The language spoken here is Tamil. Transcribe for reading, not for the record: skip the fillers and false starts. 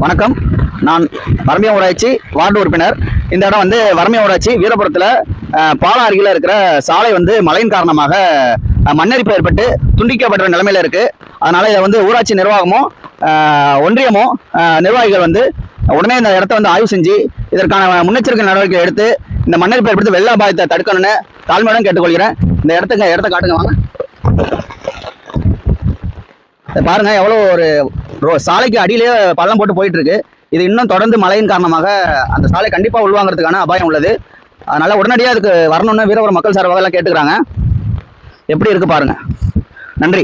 வணக்கம். நான் வரமிய ஊராட்சி வார்டு உறுப்பினர். இந்த இடம் வந்து வரமிய ஊராட்சி வீரபுரத்தில் பாலம் அருகில் இருக்கிற சாலை வந்து மழையின் காரணமாக மண்ணரிப்பு ஏற்பட்டு துண்டிக்கப்பட்ட நிலைமையில் இருக்குது. அதனால் இதை வந்து ஊராட்சி நிர்வாகமும் ஒன்றியமும் நிர்வாகிகள் வந்து உடனே இந்த இடத்த வந்து ஆய்வு செஞ்சு இதற்கான முன்னெச்சரிக்கை நடவடிக்கை எடுத்து இந்த மண்ணரிப்பு ஏற்படுத்தி வெள்ள அபாயத்தை தடுக்கணும்னு தாழ்மையுடன் கேட்டுக்கொள்கிறேன். இந்த இடத்த காட்டுங்க வாங்க. பாருங்க, எவ்வளோ ஒரு சாலைக்கு அடியிலேயே பள்ளம் போட்டு போயிட்டு இருக்கு. இது இன்னும் தொடர்ந்து மழையின் காரணமாக அந்த சாலை கண்டிப்பாக உள்வாங்கிறதுக்கான அபாயம் உள்ளது. அதனால உடனடியாக அதுக்கு வரணும்னு வீரபுரம் மக்கள் சார்பாக எல்லாம் கேட்டுக்கிறாங்க. எப்படி இருக்கு பாருங்க. நன்றி.